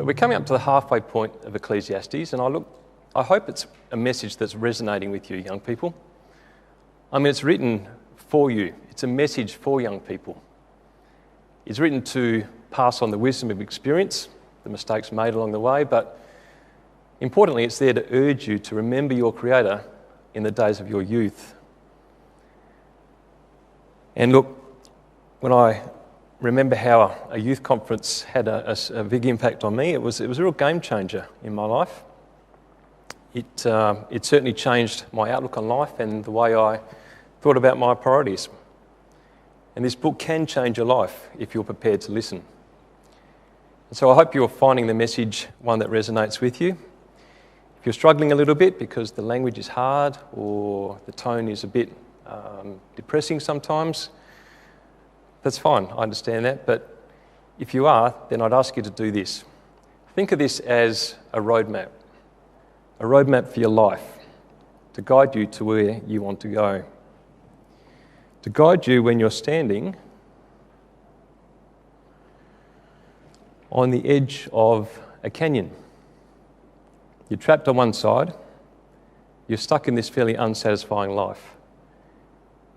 But we're coming up to the halfway point of Ecclesiastes, and I hope it's a message that's resonating with you, young people. I mean, it's written for you. It's a message for young people. It's written to pass on the wisdom of experience, the mistakes made along the way, but importantly, it's there to urge you to remember your Creator in the days of your youth. And look, when I remember how a youth conference had a big impact on me, it was a real game changer in my life. It certainly changed my outlook on life and the way I thought about my priorities. And this book can change your life if you're prepared to listen. And so I hope you're finding the message one that resonates with you. If you're struggling a little bit because the language is hard or the tone is a bit depressing sometimes, that's fine, I understand that. But if you are, then I'd ask you to do this. Think of this as a roadmap for your life, to guide you to where you want to go, to guide you when you're standing on the edge of a canyon. You're trapped on one side, you're stuck in this fairly unsatisfying life.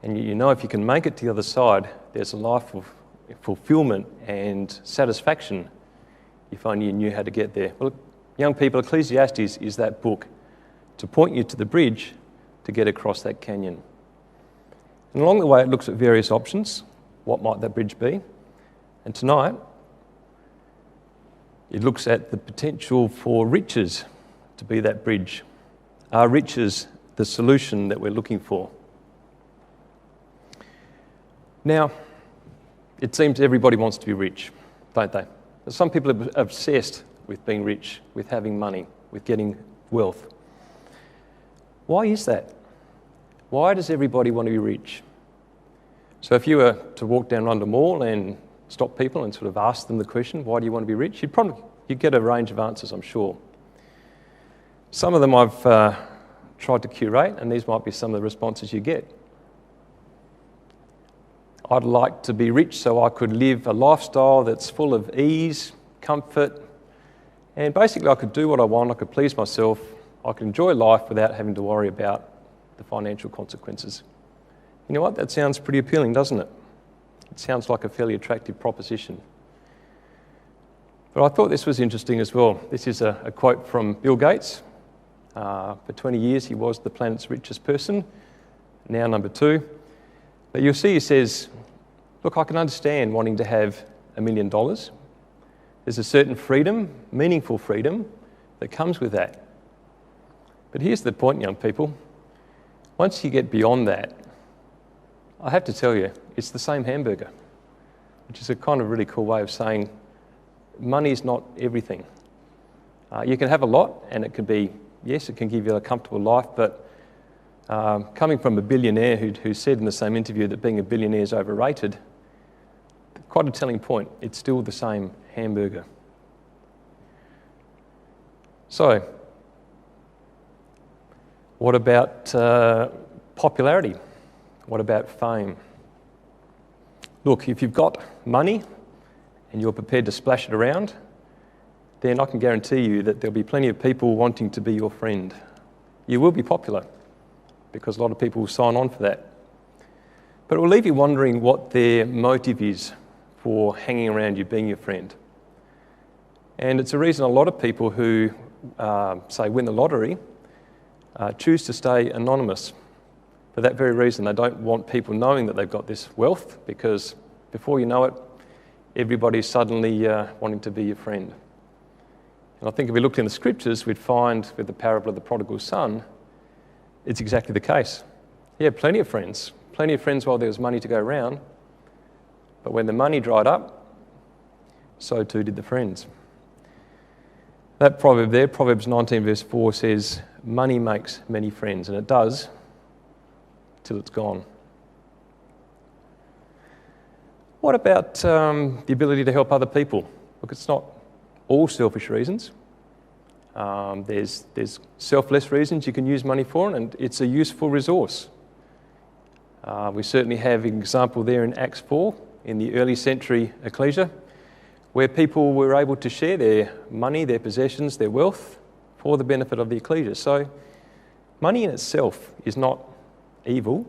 And you know if you can make it to the other side, there's a life of fulfillment and satisfaction if only you knew how to get there. Well, young people, Ecclesiastes is that book to point you to the bridge to get across that canyon. And along the way, it looks at various options. What might that bridge be? And tonight, it looks at the potential for riches to be that bridge. Are riches the solution that we're looking for? Now, it seems everybody wants to be rich, don't they? Some people are obsessed with being rich, with having money, with getting wealth. Why is that? Why does everybody want to be rich? So if you were to walk down London Mall and stop people and sort of ask them the question, why do you want to be rich? You'd get a range of answers, I'm sure. Some of them I've tried to curate, and these might be some of the responses you get. I'd like to be rich so I could live a lifestyle that's full of ease, comfort, and basically I could do what I want, I could please myself, I could enjoy life without having to worry about the financial consequences. You know what? That sounds pretty appealing, doesn't it? It sounds like a fairly attractive proposition. But I thought this was interesting as well. This is a quote from Bill Gates. For 20 years he was the planet's richest person, now number 2. But you'll see he says, look, I can understand wanting to have $1 million. There's a certain freedom, meaningful freedom, that comes with that. But here's the point, young people. Once you get beyond that, I have to tell you, it's the same hamburger, which is a kind of really cool way of saying money is not everything. You can have a lot, and it can be, yes, it can give you a comfortable life, but coming from a billionaire who said in the same interview that being a billionaire is overrated, quite a telling point. It's still the same hamburger. So, what about popularity? What about fame? Look, if you've got money and you're prepared to splash it around, then I can guarantee you that there'll be plenty of people wanting to be your friend. You will be popular, because a lot of people will sign on for that. But it will leave you wondering what their motive is for hanging around you, being your friend. And it's a reason a lot of people who, say, win the lottery, choose to stay anonymous. For that very reason, they don't want people knowing that they've got this wealth, because before you know it, everybody's suddenly wanting to be your friend. And I think if we looked in the scriptures, we'd find with the parable of the prodigal son, it's exactly the case. He had plenty of friends while there was money to go around, but when the money dried up, so too did the friends. That proverb there, Proverbs 19 verse 4 says, money makes many friends, and it does till it's gone. What about the ability to help other people? Look, it's not all selfish reasons. There's selfless reasons you can use money for, and it's a useful resource. We certainly have an example there in Acts 4, in the early century ecclesia, where people were able to share their money, their possessions, their wealth for the benefit of the ecclesia. So money in itself is not evil,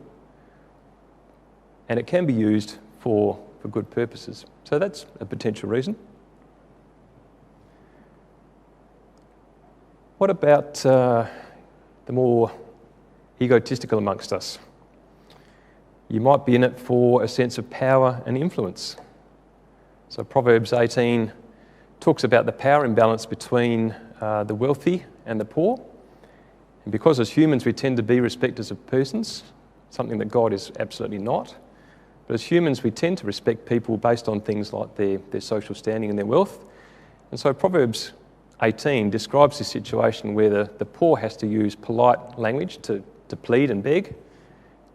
and it can be used for good purposes. So that's a potential reason. What about the more egotistical amongst us? You might be in it for a sense of power and influence. So Proverbs 18 talks about the power imbalance between the wealthy and the poor. And because as humans we tend to be respecters of persons, something that God is absolutely not. But as humans we tend to respect people based on things like their social standing and their wealth. And so Proverbs 18 describes this situation where the poor has to use polite language to plead and beg,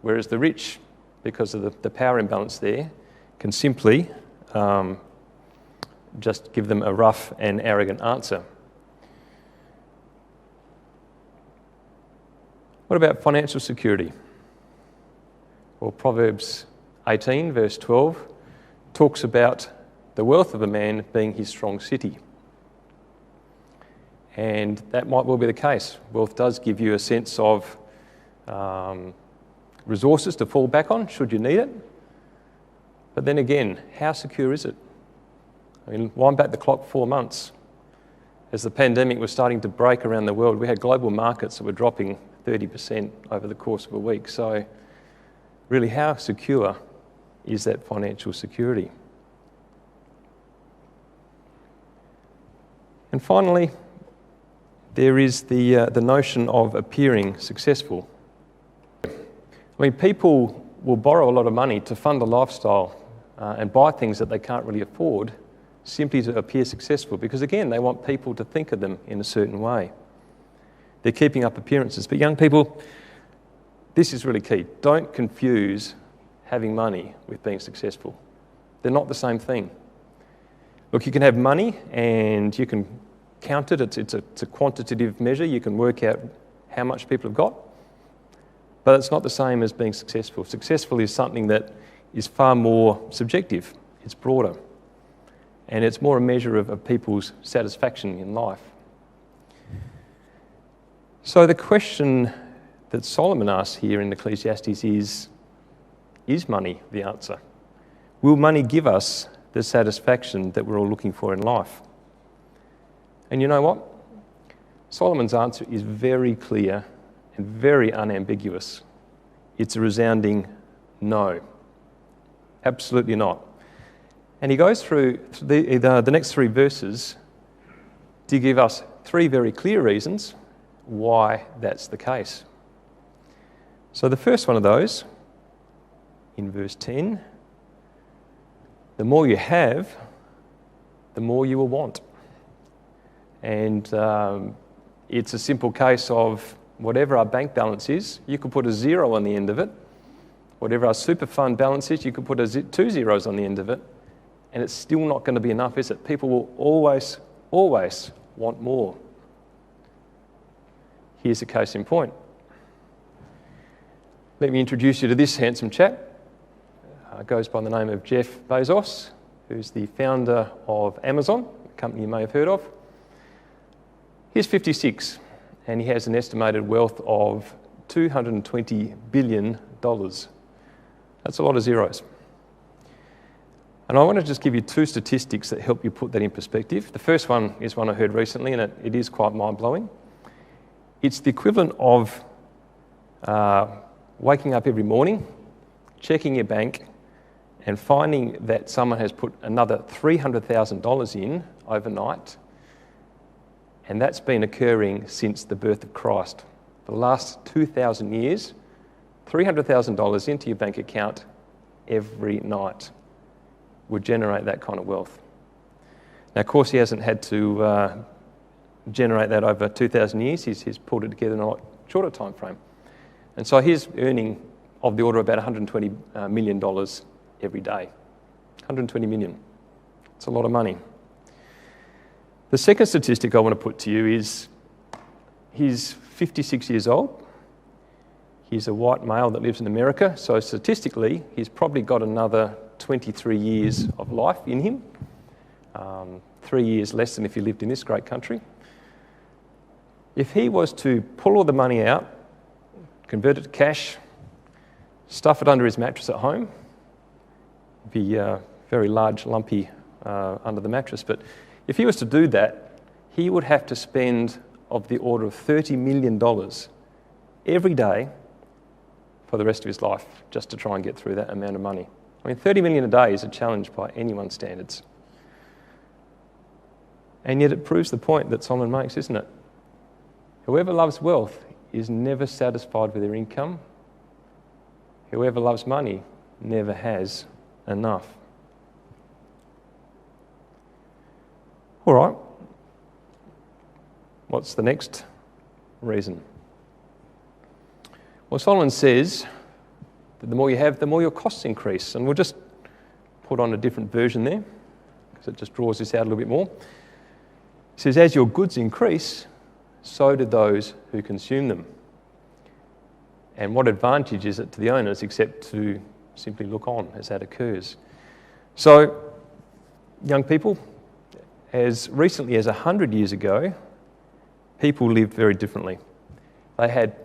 whereas the rich, because of the power imbalance there, can simply just give them a rough and arrogant answer. What about financial security? Well, Proverbs 18, verse 12, talks about the wealth of a man being his strong city. And that might well be the case. Wealth does give you a sense of resources to fall back on should you need it. But then again, how secure is it? I mean, wind back the clock 4 months. As the pandemic was starting to break around the world, we had global markets that were dropping 30% over the course of a week. So really, how secure is that financial security? And finally, there is the notion of appearing successful. I mean, people will borrow a lot of money to fund a lifestyle and buy things that they can't really afford simply to appear successful because, again, they want people to think of them in a certain way. They're keeping up appearances. But young people, this is really key. Don't confuse having money with being successful. They're not the same thing. Look, you can have money and you can count it. It's a quantitative measure. You can work out how much people have got. But it's not the same as being successful. Successful is something that is far more subjective. It's broader. And it's more a measure of people's satisfaction in life. So the question that Solomon asks here in Ecclesiastes is money the answer? Will money give us the satisfaction that we're all looking for in life? And you know what? Solomon's answer is very clear and very unambiguous. It's a resounding no. Absolutely not. And he goes through the next 3 verses to give us 3 very clear reasons why that's the case. So the first one of those, in verse 10, the more you have, the more you will want. And it's a simple case of whatever our bank balance is, you could put a 0 on the end of it. Whatever our super fund balance is, you could put 2 zeros on the end of it. And it's still not going to be enough, is it? People will always, always want more. Here's a case in point. Let me introduce you to this handsome chap. Goes by the name of Jeff Bezos, who's the founder of Amazon, a company you may have heard of. He's 56, and he has an estimated wealth of $220 billion. That's a lot of zeros. And I want to just give you 2 statistics that help you put that in perspective. The first one is one I heard recently, and it is quite mind-blowing. It's the equivalent of waking up every morning, checking your bank, and finding that someone has put another $300,000 in overnight, and that's been occurring since the birth of Christ. For the last 2,000 years, $300,000 into your bank account every night would generate that kind of wealth. Now, of course, he hasn't had to generate that over 2,000 years. He's pulled it together in a lot shorter time frame. And so he's earning of the order of about $120 million every day. 120 million. It's a lot of money. The second statistic I want to put to you is he's 56 years old. He's a white male that lives in America, so statistically, he's probably got another 23 years of life in him. 3 years less than if he lived in this great country. If he was to pull all the money out, convert it to cash, stuff it under his mattress at home, it'd be very large, lumpy under the mattress, but if he was to do that, he would have to spend of the order of $30 million every day for the rest of his life just to try and get through that amount of money. I mean, 30 million a day is a challenge by anyone's standards. And yet it proves the point that Solomon makes, isn't it? Whoever loves wealth is never satisfied with their income. Whoever loves money never has enough. All right. What's the next reason? Well, Solomon says that the more you have, the more your costs increase. And we'll just put on a different version there, because it just draws this out a little bit more. He says, as your goods increase, so do those who consume them. And what advantage is it to the owners except to simply look on as that occurs? So, young people, as recently as 100 years ago, people lived very differently. They had,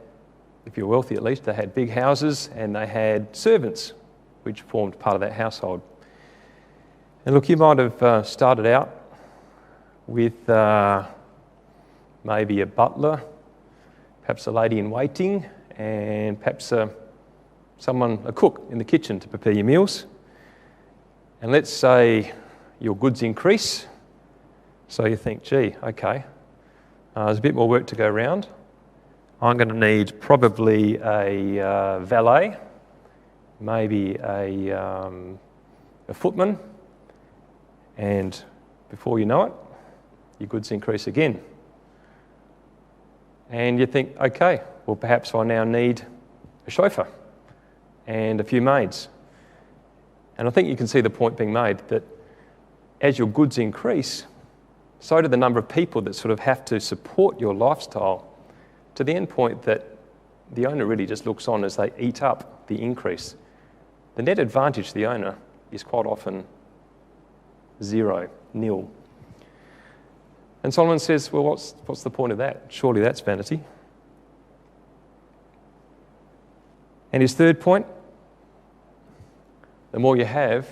if you're wealthy at least, they had big houses and they had servants, which formed part of that household. And look, you might have started out with maybe a butler, perhaps a lady in waiting, and perhaps a cook in the kitchen to prepare your meals. And let's say your goods increase, so you think, gee, okay, there's a bit more work to go around. I'm going to need probably a valet, maybe a footman, and before you know it, your goods increase again. And you think, okay, well perhaps I now need a chauffeur and a few maids. And I think you can see the point being made that as your goods increase, so do the number of people that sort of have to support your lifestyle, to the end point that the owner really just looks on as they eat up the increase. The net advantage to the owner is quite often zero, nil. And Solomon says, well, what's the point of that? Surely that's vanity. And his third point, the more you have,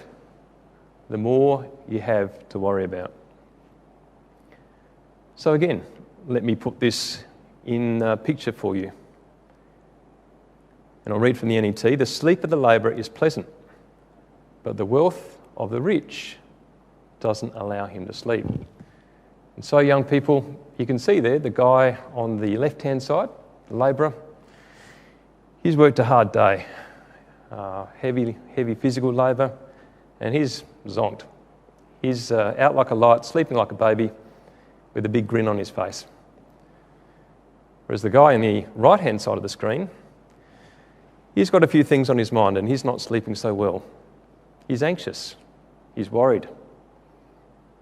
the more you have to worry about. So again, let me put this in a picture for you. And I'll read from the NET. The sleep of the labourer is pleasant, but the wealth of the rich doesn't allow him to sleep. And so, young people, you can see there the guy on the left-hand side, the labourer, he's worked a hard day, heavy physical labour, and he's zonked. He's out like a light, sleeping like a baby, with a big grin on his face. Whereas the guy on the right-hand side of the screen, he's got a few things on his mind and he's not sleeping so well. He's anxious. He's worried.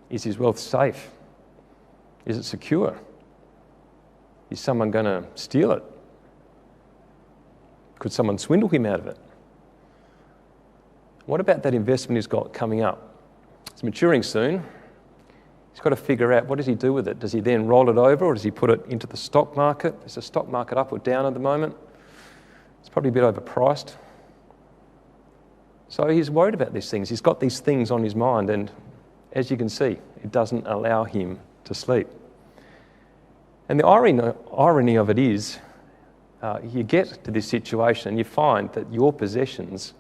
Is his wealth safe? Is it secure? Is someone going to steal it? Could someone swindle him out of it? What about that investment he's got coming up? It's maturing soon. He's got to figure out, what does he do with it? Does he then roll it over or does he put it into the stock market? Is the stock market up or down at the moment? It's probably a bit overpriced. So he's worried about these things. He's got these things on his mind, and as you can see, it doesn't allow him to sleep. And the irony of it is, you get to this situation and you find that your possessions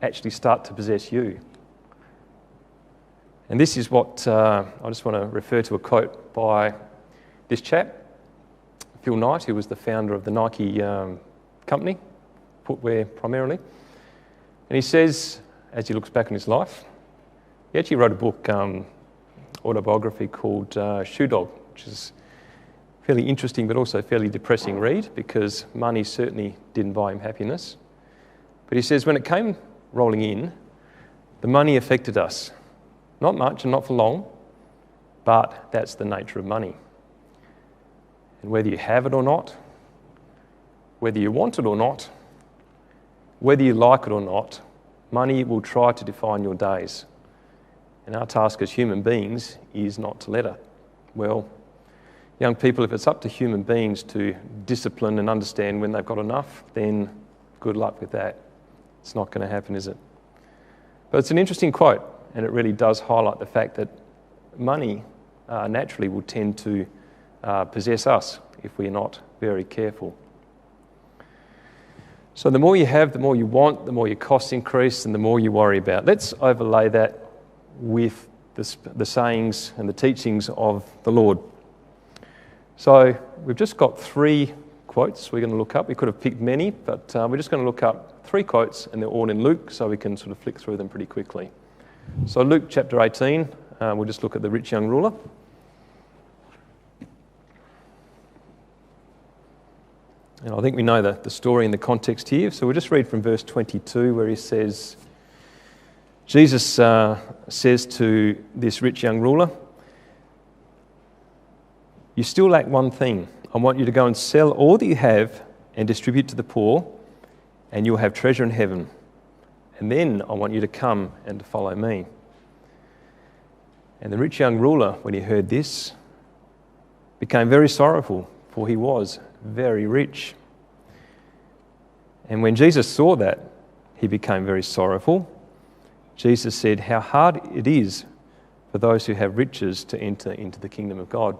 actually start to possess you. And this is what I just want to refer to a quote by this chap, Phil Knight, who was the founder of the Nike company, footwear primarily. And he says, as he looks back on his life, he actually wrote a book, autobiography called Shoe Dog, which is fairly interesting but also fairly depressing read, because money certainly didn't buy him happiness. But he says when it came rolling in, the money affected us. Not much and not for long, but that's the nature of money. And whether you have it or not, whether you want it or not, whether you like it or not, money will try to define your days. And our task as human beings is not to let it. Well, young people, if it's up to human beings to discipline and understand when they've got enough, then good luck with that. It's not going to happen, is it? But it's an interesting quote, and it really does highlight the fact that money naturally will tend to possess us if we're not very careful. So the more you have, the more you want, the more your costs increase, and the more you worry about. Let's overlay that with the sayings and the teachings of the Lord. So we've just got 3 quotes we're going to look up. We could have picked many, but we're just going to look up 3 quotes, and they're all in Luke, so we can sort of flick through them pretty quickly. So Luke chapter 18, we'll just look at the rich young ruler. And I think we know the story and the context here, so we'll just read from verse 22 where he says, Jesus says to this rich young ruler, "You still lack one thing. I want you to go and sell all that you have and distribute to the poor, and you'll have treasure in heaven. And then I want you to come and to follow me." And the rich young ruler, when he heard this, became very sorrowful, for he was very rich. And when Jesus saw that, he became very sorrowful. Jesus said, "How hard it is for those who have riches to enter into the kingdom of God."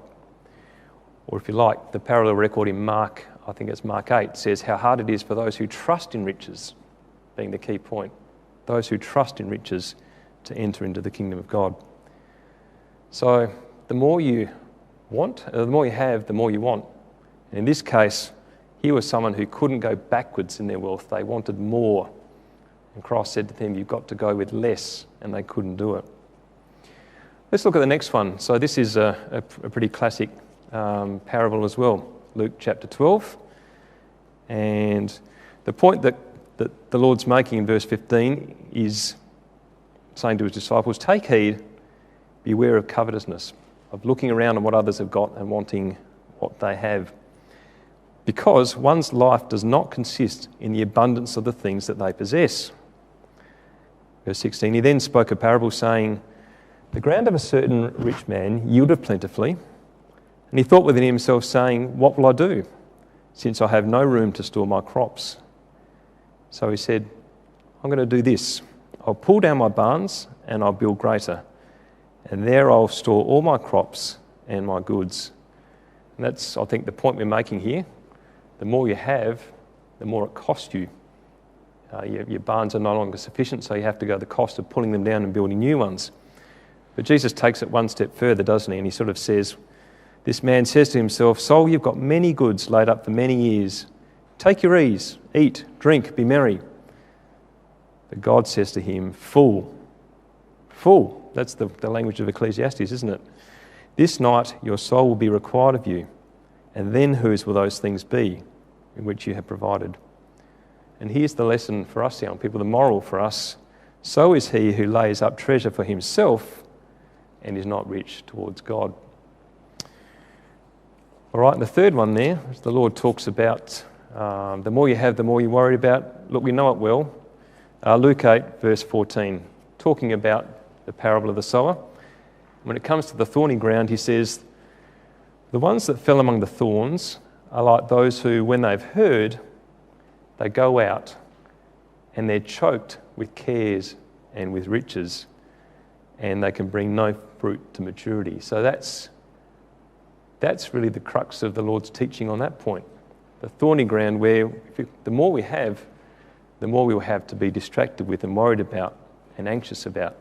Or if you like, the parallel record in Mark, I think it's Mark 8, says how hard it is for those who trust in riches, being the key point. Those who trust in riches to enter into the kingdom of God. So the more you want, the more you have, the more you want. And in this case, here was someone who couldn't go backwards in their wealth. They wanted more. And Christ said to them, "You've got to go with less," and they couldn't do it. Let's look at the next one. So this is a pretty classic parable as well. Luke chapter 12. And the point that the Lord's making in verse 15 is saying to his disciples, take heed, beware of covetousness, of looking around at what others have got and wanting what they have. Because one's life does not consist in the abundance of the things that they possess. Verse 16, he then spoke a parable saying, "The ground of a certain rich man yielded plentifully, and he thought within himself, saying, What will I do, since I have no room to store my crops? So he said, I'm going to do this. I'll pull down my barns and I'll build greater, and there I'll store all my crops and my goods." And that's, I think, the point we're making here. The more you have, the more it costs you. Your barns are no longer sufficient, so you have to go the cost of pulling them down and building new ones. But Jesus takes it one step further, doesn't he? And he sort of says, this man says to himself, "Soul, you've got many goods laid up for many years. Take your ease, eat, drink, be merry." But God says to him, "Fool, fool." That's the language of Ecclesiastes, isn't it? "This night your soul will be required of you, and then whose will those things be in which you have provided?" And here's the lesson for us young people, the moral for us. So is he who lays up treasure for himself and is not rich towards God. All right, and the third one there, as the Lord talks about the more you have, the more you worry about. Look, we know it well. Luke 8, verse 14, talking about the parable of the sower. When it comes to the thorny ground, he says, "The ones that fell among the thorns are like those who, when they've heard, they go out and they're choked with cares and with riches, and they can bring no fruit to maturity." So that's really the crux of the Lord's teaching on that point. The thorny ground where the more we have, the more we'll have to be distracted with and worried about and anxious about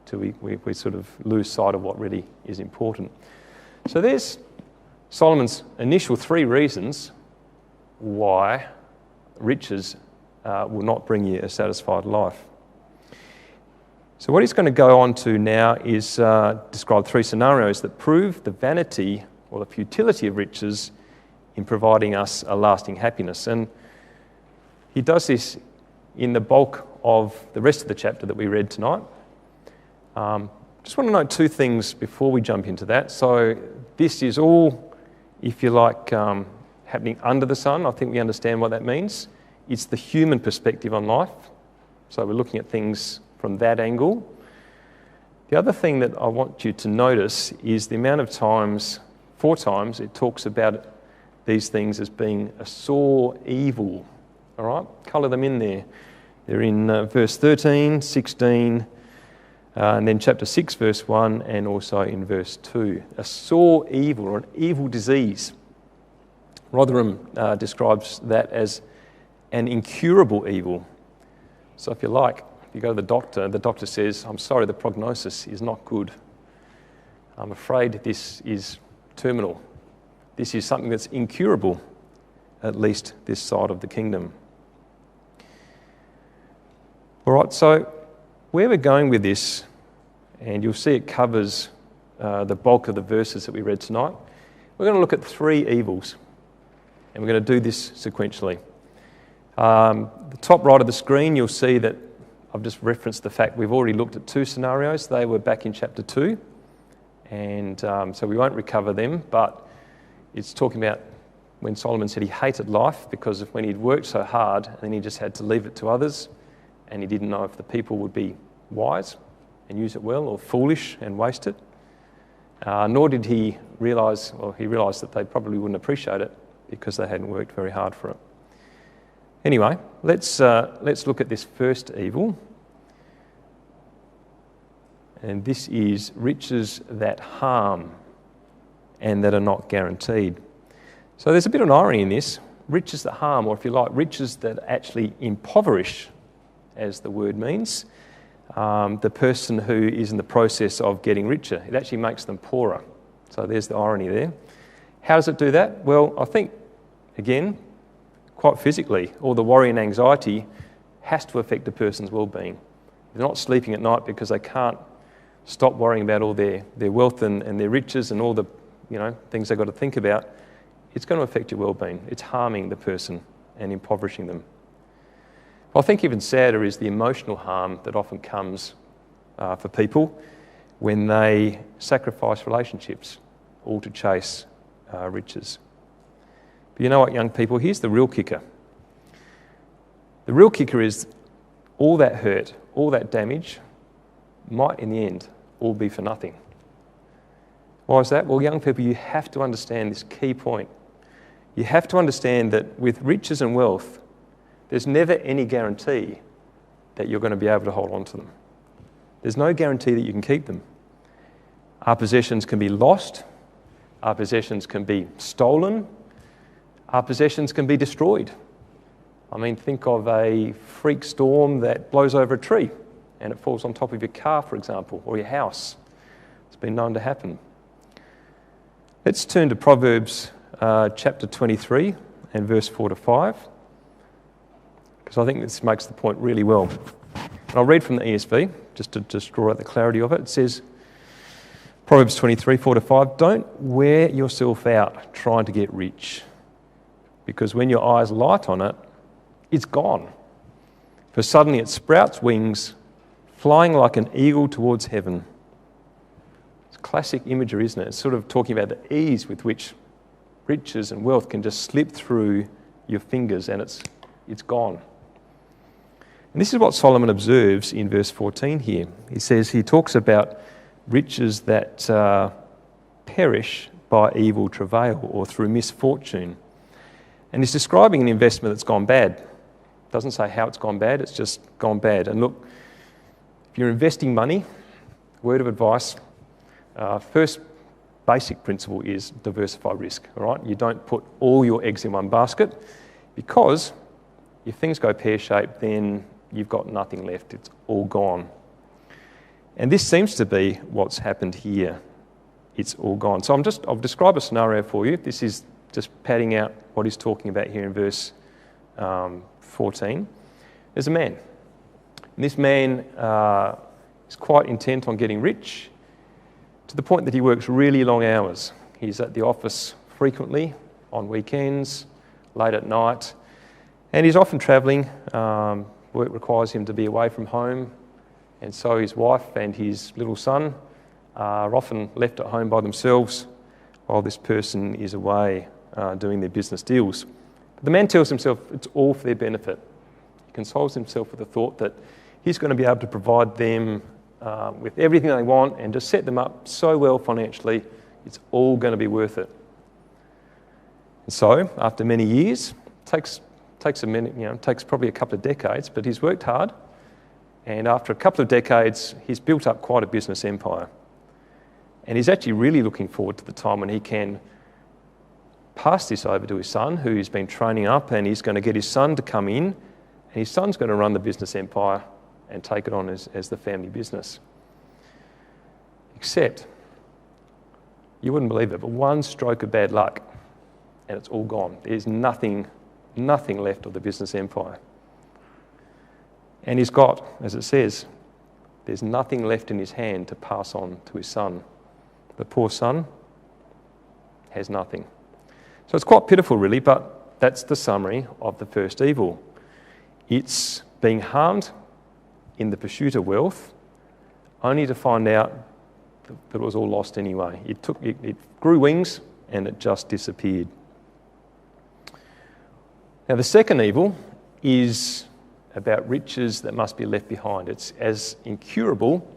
till we sort of lose sight of what really is important. So there's Solomon's initial 3 reasons why riches will not bring you a satisfied life. So what he's going to go on to now is describe 3 scenarios that prove the vanity or the futility of riches in providing us a lasting happiness. And he does this in the bulk of the rest of the chapter that we read tonight. Just want to note 2 things before we jump into that. So this is all, if you like, happening under the sun. I think we understand what that means. It's the human perspective on life. So we're looking at things from that angle. The other thing that I want you to notice is the amount of times, 4 times, it talks about these things as being a sore evil. All right? Colour them in there. They're in verse 13, 16, and then chapter 6, verse 1, and also in verse 2. A sore evil, or an evil disease. Rotherham describes that as an incurable evil. So if you like, if you go to the doctor says, I'm sorry, the prognosis is not good. I'm afraid this is terminal. This is something that's incurable, at least this side of the kingdom. All right, so where we're going with this, and you'll see it covers the bulk of the verses that we read tonight, we're going to look at 3 evils, and we're going to do this sequentially. The top right of the screen, you'll see that I've just referenced the fact we've already looked at 2 scenarios. They were back in chapter 2, and so we won't recover them, but it's talking about when Solomon said he hated life because of when he'd worked so hard and then he just had to leave it to others, and he didn't know if the people would be wise and use it well, or foolish and waste it. Nor did he realise, well, he realised that they probably wouldn't appreciate it because they hadn't worked very hard for it. Anyway, let's look at this first evil. And this is riches that harm and that are not guaranteed. So there's a bit of an irony in this. Riches that harm, or if you like, riches that actually impoverish, as the word means, the person who is in the process of getting richer. It actually makes them poorer. So there's the irony there. How does it do that? Well, I think, again, quite physically, all the worry and anxiety has to affect a person's well-being. They're not sleeping at night because they can't stop worrying about all their wealth and their riches and all the things they've got to think about. It's going to affect your well-being. It's harming the person and impoverishing them. I think even sadder is the emotional harm that often comes for people when they sacrifice relationships all to chase riches. But you know what, young people? Here's the real kicker. The real kicker is all that hurt, all that damage might in the end all be for nothing. Why is that? Well, young people, you have to understand this key point. You have to understand that with riches and wealth, there's never any guarantee that you're going to be able to hold on to them. There's no guarantee that you can keep them. Our possessions can be lost. Our possessions can be stolen. Our possessions can be destroyed. I mean, think of a freak storm that blows over a tree and it falls on top of your car, for example, or your house. It's been known to happen. Let's turn to Proverbs chapter 23 and verse 4 to 5, because I think this makes the point really well. And I'll read from the ESV, just to draw out the clarity of it. It says, Proverbs 23, 4 to 5, don't wear yourself out trying to get rich, because when your eyes light on it, it's gone. For suddenly it sprouts wings, flying like an eagle towards heaven. It's classic imagery, isn't it? It's sort of talking about the ease with which riches and wealth can just slip through your fingers and it's gone. And this is what Solomon observes in verse 14 here. He talks about riches that perish by evil travail or through misfortune. And he's describing an investment that's gone bad. Doesn't say how it's gone bad, it's just gone bad. And look, if you're investing money, word of advice, first basic principle is diversify risk, all right? You don't put all your eggs in one basket, because if things go pear-shaped, then you've got nothing left. It's all gone. And this seems to be what's happened here. It's all gone. So I'll describe a scenario for you. This is just padding out what he's talking about here in verse 14. There's a man. And this man is quite intent on getting rich, to the point that he works really long hours. He's at the office frequently, on weekends, late at night, and he's often travelling. Work requires him to be away from home, and so his wife and his little son are often left at home by themselves while this person is away doing their business deals. But the man tells himself it's all for their benefit. He consoles himself with the thought that he's going to be able to provide them with everything they want and just set them up so well financially, it's all going to be worth it. And so, after many years, takes a minute, takes probably a couple of decades, but he's worked hard, and after a couple of decades, he's built up quite a business empire. And he's actually really looking forward to the time when he can pass this over to his son, who he's been training up, and he's going to get his son to come in, and his son's going to run the business empire and take it on as the family business. Except, you wouldn't believe it, but one stroke of bad luck, and it's all gone. There's nothing left of the business empire. And he's got, as it says, there's nothing left in his hand to pass on to his son. The poor son has nothing. So it's quite pitiful, really, but that's the summary of the first evil. It's being harmed in the pursuit of wealth, only to find out that it was all lost anyway. It grew wings and it just disappeared. Now, the second evil is about riches that must be left behind. It's as incurable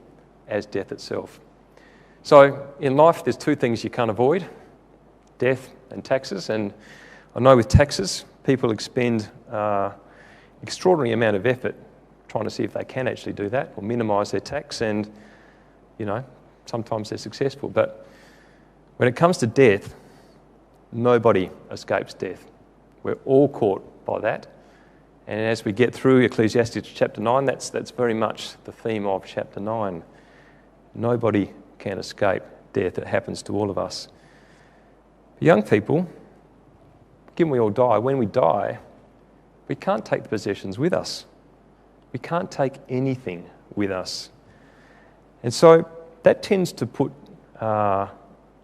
as death itself. So, in life, there's two things you can't avoid: death and taxes. And I know with taxes, people expend extraordinary amount of effort trying to see if they can actually do that or minimise their tax, and sometimes they're successful. But when it comes to death, nobody escapes death. We're all caught by that. And as we get through Ecclesiastes chapter 9, that's very much the theme of chapter 9. Nobody can escape death. It happens to all of us. Young people, given we all die, when we die, we can't take the possessions with us. We can't take anything with us. And so that tends to put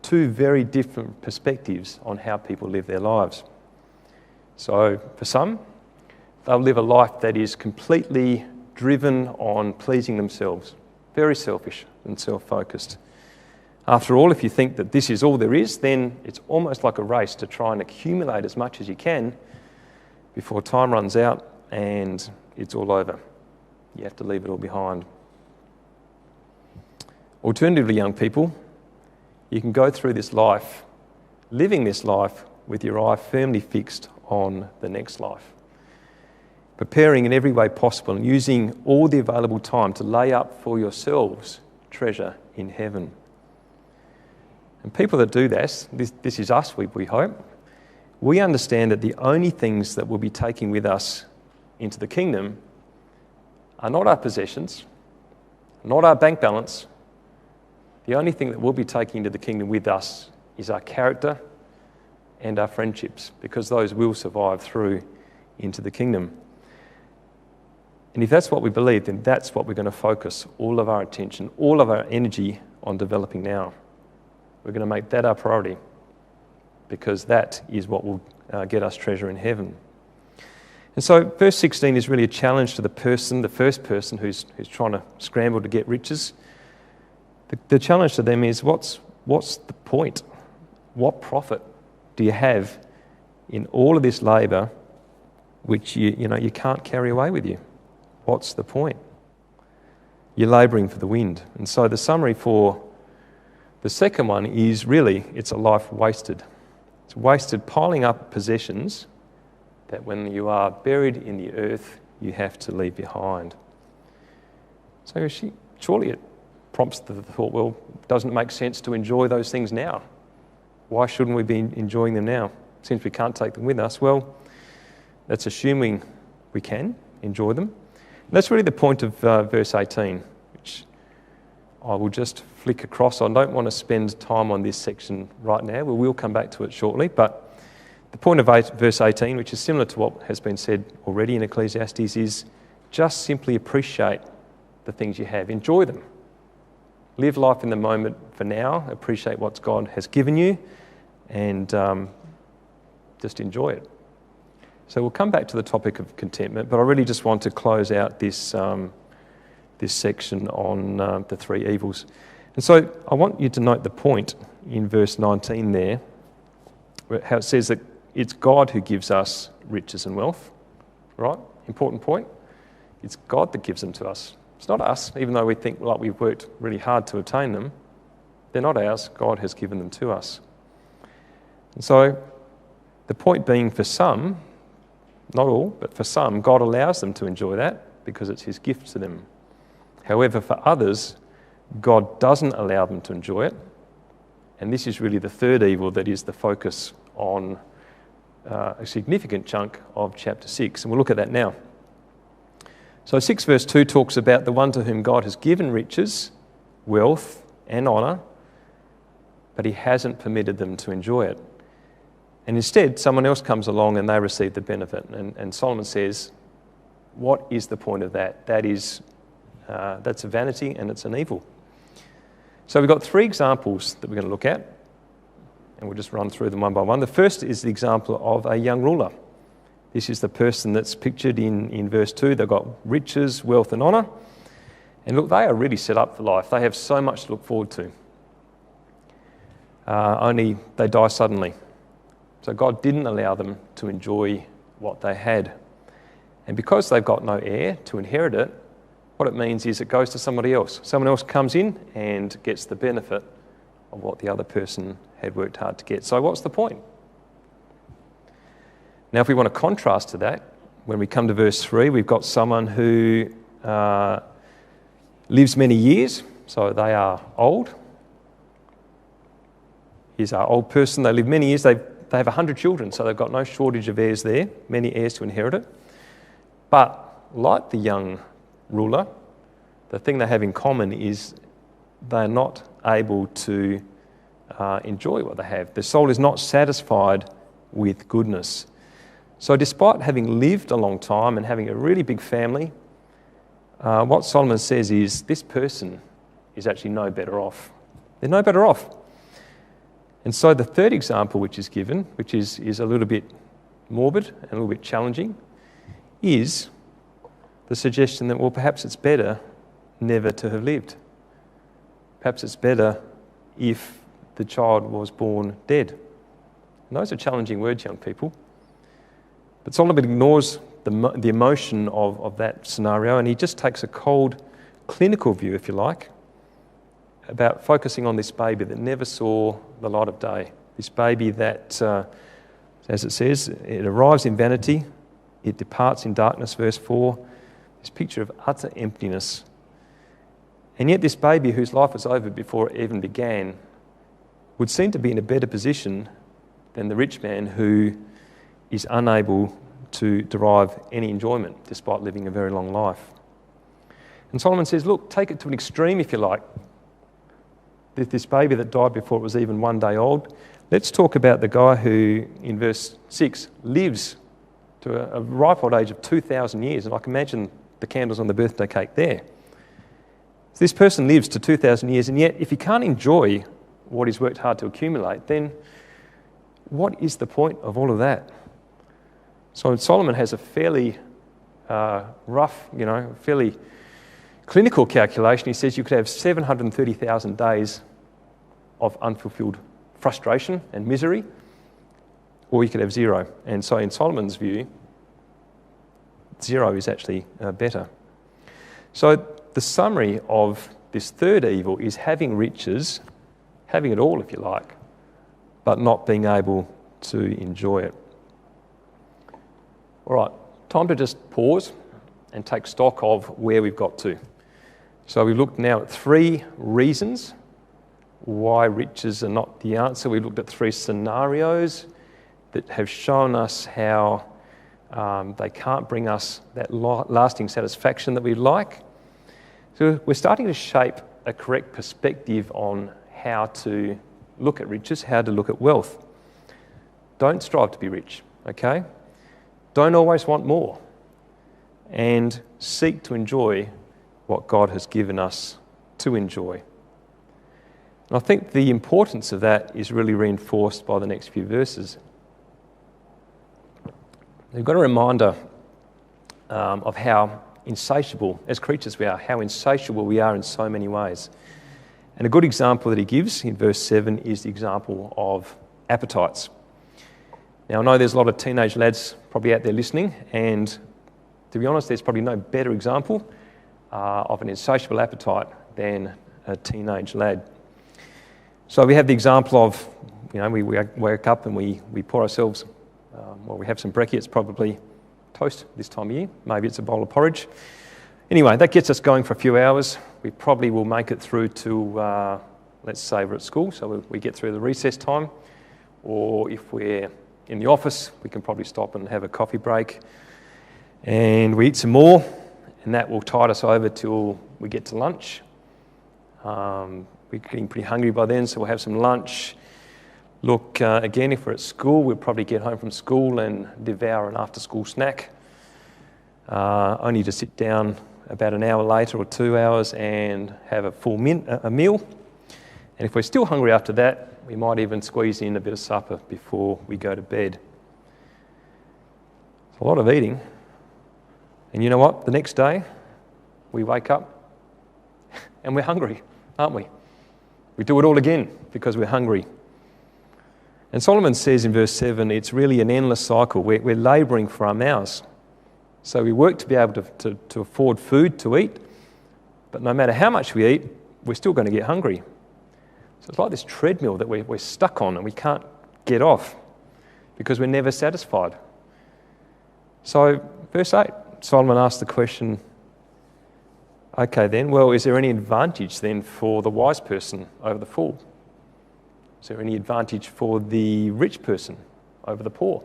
two very different perspectives on how people live their lives. So for some, they'll live a life that is completely driven on pleasing themselves, very selfish and self-focused. After all, if you think that this is all there is, then it's almost like a race to try and accumulate as much as you can before time runs out and it's all over. You have to leave it all behind. Alternatively, young people, you can go through this life, living this life with your eye firmly fixed on the next life, preparing in every way possible and using all the available time to lay up for yourselves treasure in heaven. And people that do this is us, we hope. We understand that the only things that we'll be taking with us into the kingdom are not our possessions, not our bank balance. The only thing that we'll be taking into the kingdom with us is our character and our friendships, because those will survive through into the kingdom. And if that's what we believe, then that's what we're going to focus all of our attention, all of our energy on developing now. We're going to make that our priority, because that is what will get us treasure in heaven. And so verse 16 is really a challenge to the first person who's trying to scramble to get riches. The challenge to them is, what's the point? What profit do you have in all of this labour which you can't carry away with you? What's the point? You're labouring for the wind. And so the summary for the second one is really, it's a life wasted. It's wasted piling up possessions that when you are buried in the earth, you have to leave behind. So surely it prompts the thought, well, doesn't it make sense to enjoy those things now? Why shouldn't we be enjoying them now, since we can't take them with us? Well, that's assuming we can enjoy them. And that's really the point of verse 18, which I will just flick across. I don't want to spend time on this section right now. We will come back to it shortly. But the point of verse 18, which is similar to what has been said already in Ecclesiastes, is just simply appreciate the things you have. Enjoy them. Live life in the moment for now. Appreciate what God has given you, and just enjoy it. So we'll come back to the topic of contentment, but I really just want to close out this section on the three evils. And so I want you to note the point in verse 19 there, how it says that it's God who gives us riches and wealth, right? Important point. It's God that gives them to us. It's not us, even though we think like we've worked really hard to obtain them. They're not ours. God has given them to us. And so the point being, for some, not all, but for some, God allows them to enjoy that because it's his gift to them. However, for others, God doesn't allow them to enjoy it. And this is really the third evil that is the focus on a significant chunk of chapter 6. And we'll look at that now. So 6 verse 2 talks about the one to whom God has given riches, wealth and honour, but he hasn't permitted them to enjoy it. And instead, someone else comes along and they receive the benefit. And Solomon says, what is the point of that? That's a vanity and it's an evil. So we've got 3 examples that we're going to look at, and we'll just run through them one by one. The first is the example of a young ruler. This is the person that's pictured in verse 2. They've got riches, wealth and honour. And look, they are really set up for life. They have so much to look forward to. Only they die suddenly. So God didn't allow them to enjoy what they had. And because they've got no heir to inherit it, what it means is it goes to somebody else. Someone else comes in and gets the benefit of what the other person had worked hard to get. So what's the point? Now, if we want to contrast to that, when we come to verse 3, we've got someone who lives many years, so they are old. Here's our old person. They live many years. They have 100 children, so they've got no shortage of heirs there, many heirs to inherit it. But like the young ruler, the thing they have in common is they're not able to enjoy what they have. Their soul is not satisfied with goodness. So despite having lived a long time and having a really big family, what Solomon says is this person is actually no better off. They're no better off. And so the third example which is given, which is a little bit morbid and a little bit challenging, is the suggestion that, well, perhaps it's better never to have lived. Perhaps it's better if the child was born dead. And those are challenging words, young people. But Solomon ignores the emotion of that scenario, and he just takes a cold, clinical view, if you like, about focusing on this baby that never saw the light of day. This baby that, as it says, it arrives in vanity, it departs in darkness, verse 4, this picture of utter emptiness. And yet this baby, whose life was over before it even began, would seem to be in a better position than the rich man who is unable to derive any enjoyment despite living a very long life. And Solomon says, look, take it to an extreme if you like. This baby that died before it was even 1 day old. Let's talk about the guy who, in verse 6, lives to a ripe old age of 2,000 years. And I can imagine the candles on the birthday cake there. So this person lives to 2,000 years, and yet if he can't enjoy what he's worked hard to accumulate, then what is the point of all of that? So Solomon has a fairly rough, fairly clinical calculation. He says you could have 730,000 days of unfulfilled frustration and misery, or you could have 0. And so in Solomon's view, 0 is actually better. So the summary of this third evil is having riches, having it all if you like, but not being able to enjoy it. All right, time to just pause and take stock of where we've got to. So we've looked now at 3 reasons why riches are not the answer. We've looked at 3 scenarios that have shown us how they can't bring us that lasting satisfaction that we like. So we're starting to shape a correct perspective on how to look at riches, how to look at wealth. Don't strive to be rich, okay? Don't always want more. And seek to enjoy what God has given us to enjoy. And I think the importance of that is really reinforced by the next few verses. We've got a reminder of how insatiable, as creatures we are, how insatiable we are in so many ways. And a good example that he gives in verse 7 is the example of appetites. Now, I know there's a lot of teenage lads probably out there listening, and to be honest, there's probably no better example of an insatiable appetite than a teenage lad. So we have the example of, we wake up and we pour ourselves, we have some brekkie. It's probably toast this time of year. Maybe it's a bowl of porridge. Anyway, that gets us going for a few hours. We probably will make it through to, let's say we're at school, so we get through the recess time. Or if we're in the office, we can probably stop and have a coffee break. And we eat some more, and that will tide us over till we get to lunch. We're getting pretty hungry by then, so we'll have some lunch. Look, again, if we're at school, we'll probably get home from school and devour an after-school snack, only to sit down about an hour later or 2 hours and have a full meal. And if we're still hungry after that, we might even squeeze in a bit of supper before we go to bed. It's a lot of eating. And you know what? The next day, we wake up and we're hungry, aren't we? We do it all again because we're hungry. And Solomon says in verse 7, it's really an endless cycle. We're labouring for our mouths. So we work to be able to afford food to eat, but no matter how much we eat, we're still going to get hungry. So it's like this treadmill that we're stuck on and we can't get off because we're never satisfied. So verse 8, Solomon asked the question, okay then, well, is there any advantage then for the wise person over the fool? Is there any advantage for the rich person over the poor?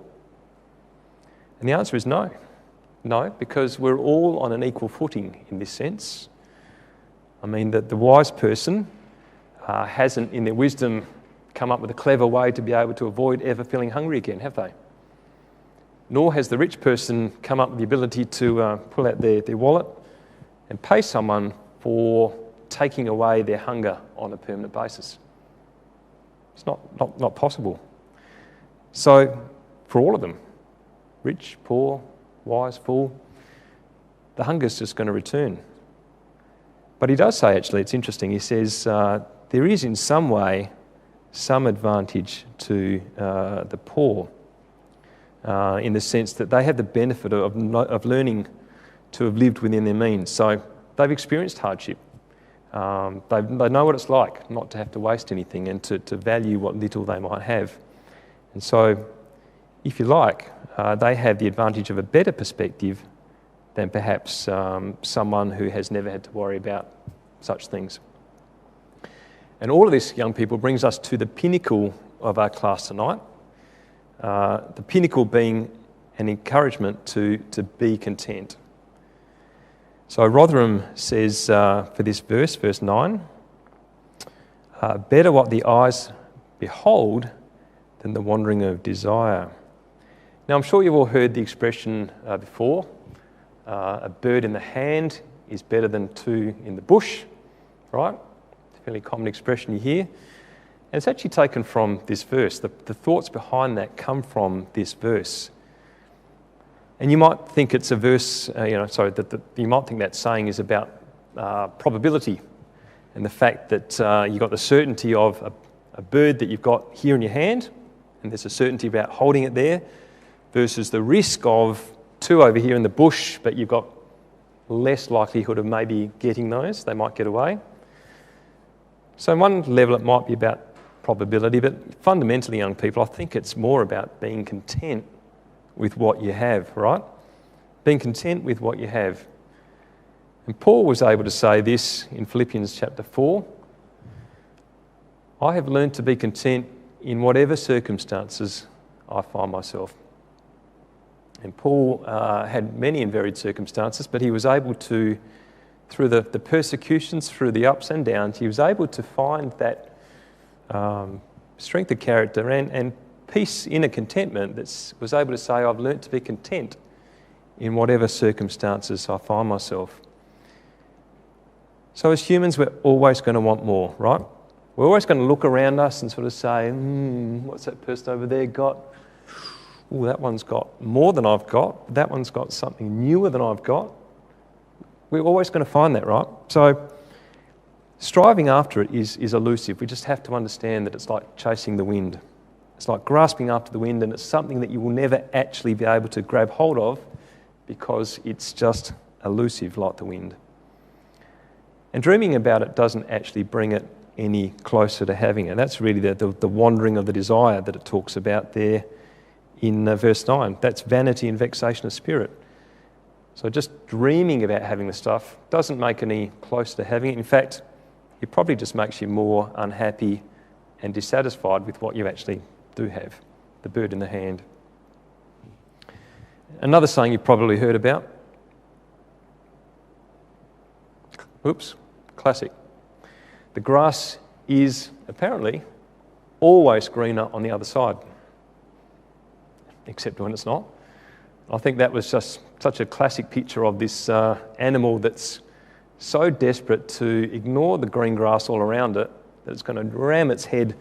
And the answer is no. No, because we're all on an equal footing in this sense. I mean, that the wise person hasn't, in their wisdom, come up with a clever way to be able to avoid ever feeling hungry again, have they? Nor has the rich person come up with the ability to pull out their wallet and pay someone for taking away their hunger on a permanent basis. It's not possible. So, for all of them, rich, poor, wise, fool, the hunger's just going to return. But he does say, actually, it's interesting, he says, there is in some way some advantage to the poor in the sense that they have the benefit of learning to have lived within their means. So they've experienced hardship. They know what it's like not to have to waste anything and to value what little they might have. And so, if you like, they have the advantage of a better perspective than perhaps someone who has never had to worry about such things. And all of this, young people, brings us to the pinnacle of our class tonight. The pinnacle being an encouragement to be content. So Rotherham says for this verse 9, better what the eyes behold than the wandering of desire. Now I'm sure you've all heard the expression before, a bird in the hand is better than two in the bush, right? It's a fairly common expression you hear. And it's actually taken from this verse. The thoughts behind that come from this verse. And you might think it's a verse, you might think that saying is about probability and the fact that you've got the certainty of a bird that you've got here in your hand, and there's a certainty about holding it there, versus the risk of two over here in the bush, but you've got less likelihood of maybe getting those. They might get away. So on one level it might be about probability, but fundamentally, young people, I think it's more about being content with what you have, right? Being content with what you have. And Paul was able to say this in Philippians chapter 4. I have learned to be content in whatever circumstances I find myself. And Paul had many and varied circumstances, but he was able to, through the persecutions, through the ups and downs, he was able to find that strength of character and peace, inner contentment that was able to say, I've learnt to be content in whatever circumstances I find myself. So as humans, we're always going to want more, right? We're always going to look around us and sort of say, what's that person over there got? Oh, that one's got more than I've got. That one's got something newer than I've got. We're always going to find that, right? So striving after it is elusive. We just have to understand that it's like chasing the wind. It's like grasping after the wind, and it's something that you will never actually be able to grab hold of because it's just elusive like the wind. And dreaming about it doesn't actually bring it any closer to having it. That's really the wandering of the desire that it talks about there in verse 9. That's vanity and vexation of spirit. So just dreaming about having the stuff doesn't make any closer to having it. In fact, it probably just makes you more unhappy and dissatisfied with what you actually do have, the bird in the hand. Another saying you've probably heard about. Oops, classic. The grass is apparently always greener on the other side, except when it's not. I think that was just such a classic picture of this animal that's so desperate to ignore the green grass all around it that it's going to ram its head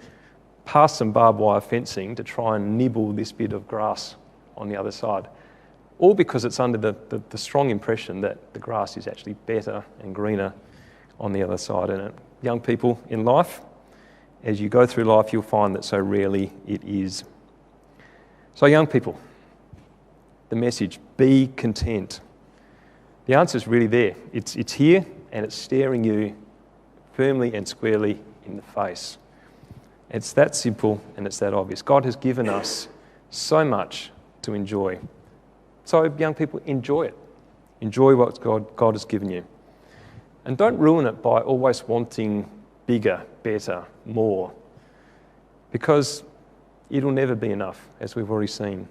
past some barbed wire fencing to try and nibble this bit of grass on the other side. All because it's under the strong impression that the grass is actually better and greener on the other side. And young people in life, as you go through life, you'll find that so rarely it is. So young people, the message, be content. The answer is really there. It's here and it's staring you firmly and squarely in the face. It's that simple and it's that obvious. God has given us so much to enjoy. So young people, enjoy it. Enjoy what God has given you. And don't ruin it by always wanting bigger, better, more. Because it'll never be enough, as we've already seen.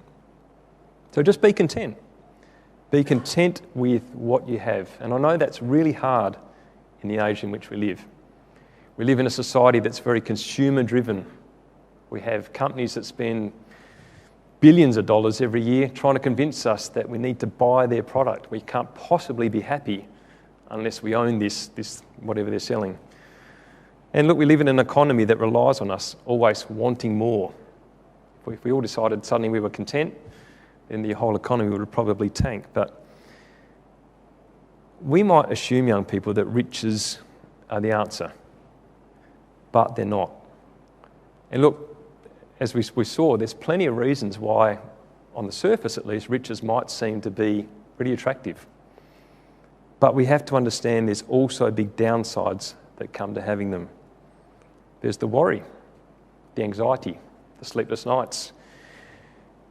So just be content. Be content with what you have. And I know that's really hard in the age in which we live. We live in a society that's very consumer-driven. We have companies that spend billions of dollars every year trying to convince us that we need to buy their product. We can't possibly be happy unless we own this whatever they're selling. And look, we live in an economy that relies on us always wanting more. If we all decided suddenly we were content, then the whole economy would probably tank. But we might assume, young people, that riches are the answer, but they're not. And look, as we saw, there's plenty of reasons why, on the surface at least, riches might seem to be pretty attractive. But we have to understand there's also big downsides that come to having them. There's the worry, the anxiety, the sleepless nights.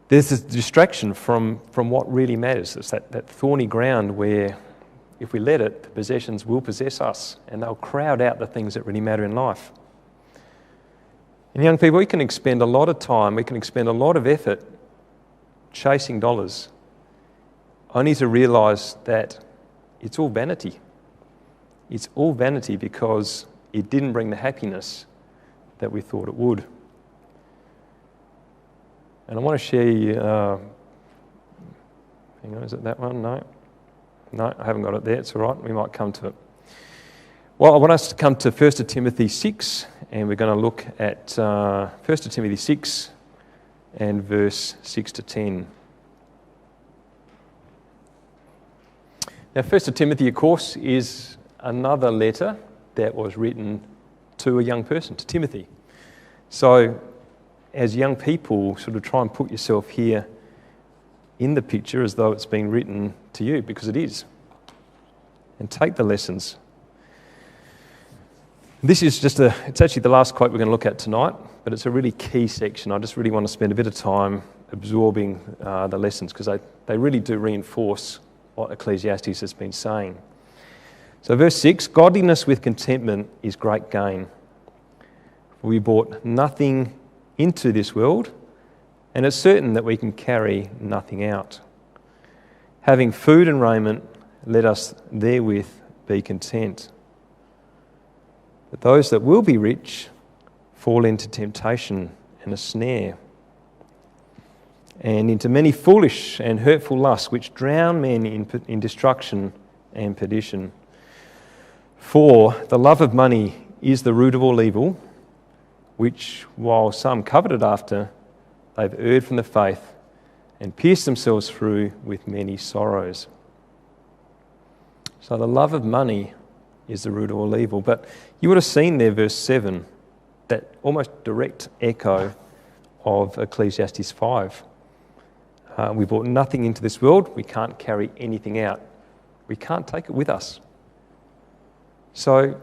There's this distraction from what really matters. It's that thorny ground where if we let it, the possessions will possess us and they'll crowd out the things that really matter in life. And young people, we can expend a lot of time, we can expend a lot of effort chasing dollars, only to realise that it's all vanity. It's all vanity because it didn't bring the happiness that we thought it would. And I want to share you, hang on, is it that one? No, I haven't got it there. It's all right. We might come to it. Well, I want us to come to 1 Timothy 6, and we're going to look at 1 Timothy 6 and verse 6 to 10. Now, 1 Timothy, of course, is another letter that was written to a young person, to Timothy. So, as young people, sort of try and put yourself here in the picture as though it's being written to you, because it is. And take the lessons. This is it's actually the last quote we're going to look at tonight, but it's a really key section. I just really want to spend a bit of time absorbing the lessons, because they really do reinforce what Ecclesiastes has been saying. So verse 6, godliness with contentment is great gain. We brought nothing into this world, and it's certain that we can carry nothing out. Having food and raiment, let us therewith be content. But those that will be rich fall into temptation and a snare, and into many foolish and hurtful lusts, which drown men in destruction and perdition. For the love of money is the root of all evil, which, while some coveted after, they've erred from the faith and pierced themselves through with many sorrows. So the love of money is the root of all evil. But you would have seen there, verse 7, that almost direct echo of Ecclesiastes 5. We brought nothing into this world. We can't carry anything out. We can't take it with us. So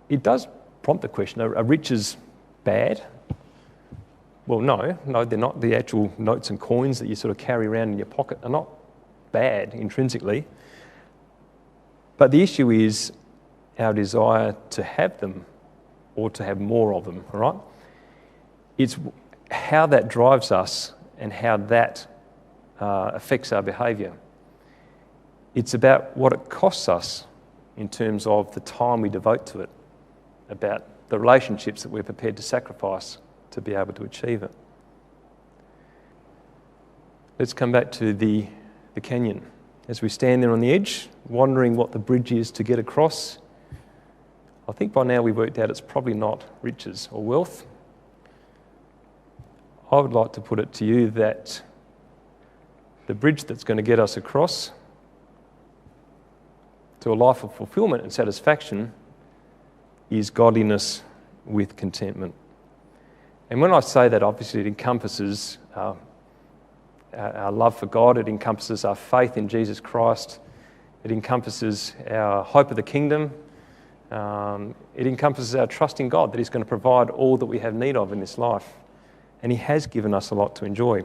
it does prompt the question, are riches bad? Well, no, they're not. The actual notes and coins that you sort of carry around in your pocket are not bad intrinsically. But the issue is our desire to have them or to have more of them, all right? It's how that drives us and how that affects our behaviour. It's about what it costs us in terms of the time we devote to it, about the relationships that we're prepared to sacrifice to be able to achieve it. Let's come back to the canyon. As we stand there on the edge, wondering what the bridge is to get across, I think by now we've worked out it's probably not riches or wealth. I would like to put it to you that the bridge that's going to get us across to a life of fulfillment and satisfaction is godliness with contentment. And when I say that, obviously it encompasses our love for God, it encompasses our faith in Jesus Christ, it encompasses our hope of the kingdom, it encompasses our trust in God that He's going to provide all that we have need of in this life. And He has given us a lot to enjoy.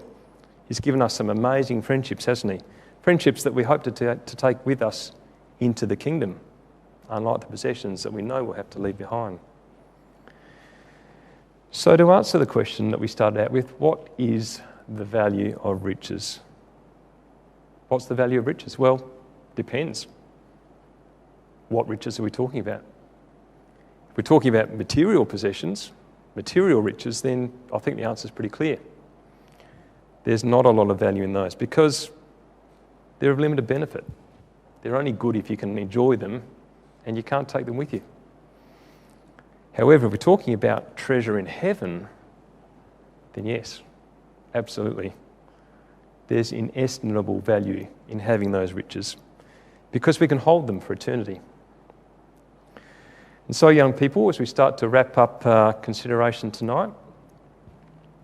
He's given us some amazing friendships, hasn't He? Friendships that we hope to take with us into the kingdom, unlike the possessions that we know we'll have to leave behind. So to answer the question that we started out with, what is the value of riches? What's the value of riches? Well, depends. What riches are we talking about? If we're talking about material possessions, material riches, then I think the answer is pretty clear. There's not a lot of value in those because they're of limited benefit. They're only good if you can enjoy them and you can't take them with you. However, if we're talking about treasure in heaven, then yes, absolutely. There's inestimable value in having those riches because we can hold them for eternity. And so, young people, as we start to wrap up consideration tonight,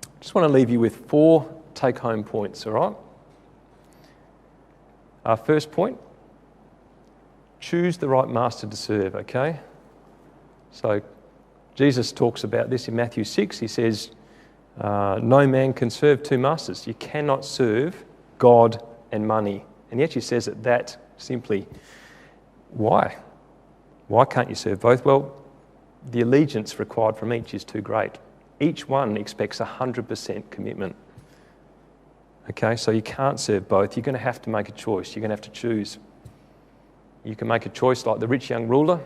I just want to leave you with 4 take-home points, all right? Our first point, choose the right master to serve, okay? So Jesus talks about this in Matthew 6. He says, no man can serve 2 masters. You cannot serve God and money. And yet he says it that simply. Why? Why can't you serve both? Well, the allegiance required from each is too great. Each one expects 100% commitment. Okay, so you can't serve both. You're going to have to make a choice. You're going to have to choose. You can make a choice like the rich young ruler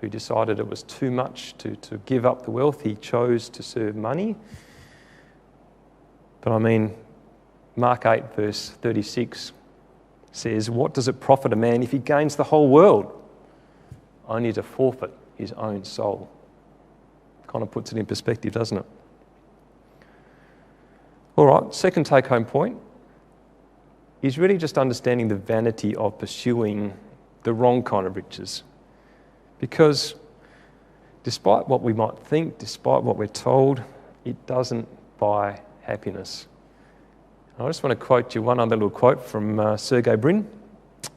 who decided it was too much to give up the wealth. He chose to serve money. But I mean, Mark 8 verse 36 says, what does it profit a man if he gains the whole world, only to forfeit his own soul? Kind of puts it in perspective, doesn't it? All right, second take-home point is really just understanding the vanity of pursuing the wrong kind of riches. Because despite what we might think, despite what we're told, it doesn't buy happiness. I just want to quote you one other little quote from Sergey Brin,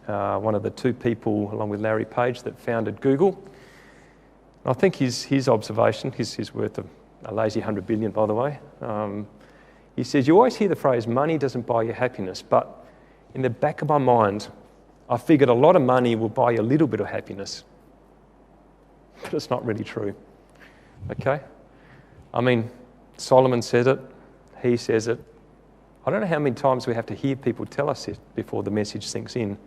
one of the 2 people, along with Larry Page, that founded Google. I think his observation, he's worth a lazy 100 billion, by the way. He says, you always hear the phrase, money doesn't buy you happiness, but in the back of my mind, I figured a lot of money will buy you a little bit of happiness. But it's not really true. Okay? I mean, Solomon says it, he says it. I don't know how many times we have to hear people tell us it before the message sinks in.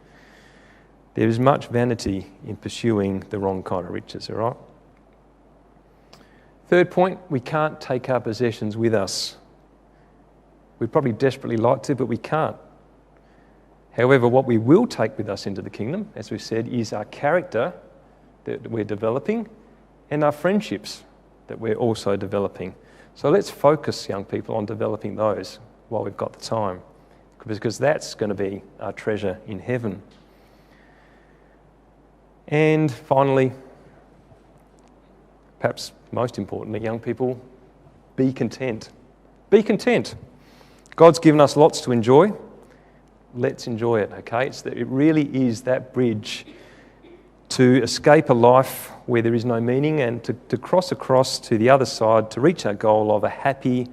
There is much vanity in pursuing the wrong kind of riches, all right? Third point, we can't take our possessions with us. We'd probably desperately like to, but we can't. However, what we will take with us into the kingdom, as we've said, is our character that we're developing and our friendships that we're also developing. So let's focus, young people, on developing those while we've got the time, because that's going to be our treasure in heaven. And finally, perhaps most importantly, young people, be content. Be content. God's given us lots to enjoy. Let's enjoy it, okay? It really is that bridge to escape a life where there is no meaning and to cross across to the other side to reach our goal of a happy,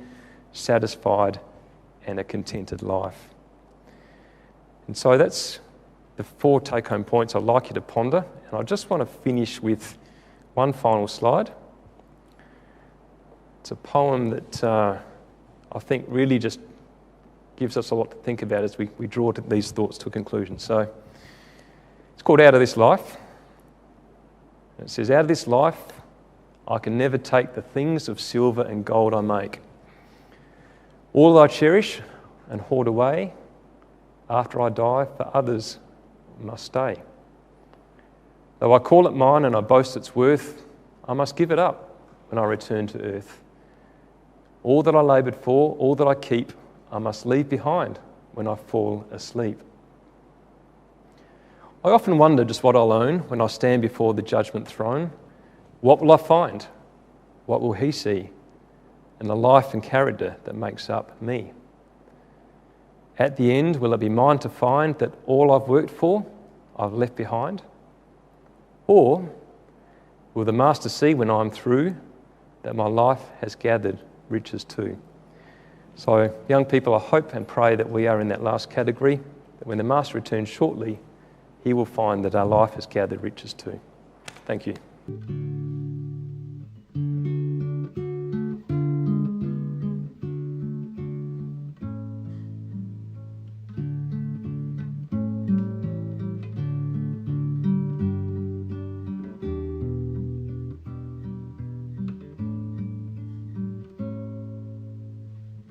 satisfied and a contented life. And so that's the 4 take-home points I'd like you to ponder. And I just want to finish with one final slide. It's a poem that I think really just gives us a lot to think about as we draw these thoughts to a conclusion. So it's called Out of This Life. It says, out of this life, I can never take the things of silver and gold I make. All that I cherish and hoard away, after I die, for others must stay. Though I call it mine and I boast its worth, I must give it up when I return to earth. All that I laboured for, all that I keep, I must leave behind when I fall asleep. I often wonder just what I'll own when I stand before the judgment throne. What will I find? What will he see? And the life and character that makes up me. At the end, will it be mine to find that all I've worked for, I've left behind? Or will the Master see when I'm through that my life has gathered riches too? So, young people, I hope and pray that we are in that last category, that when the Master returns shortly, he will find that our life has gathered riches too. Thank you.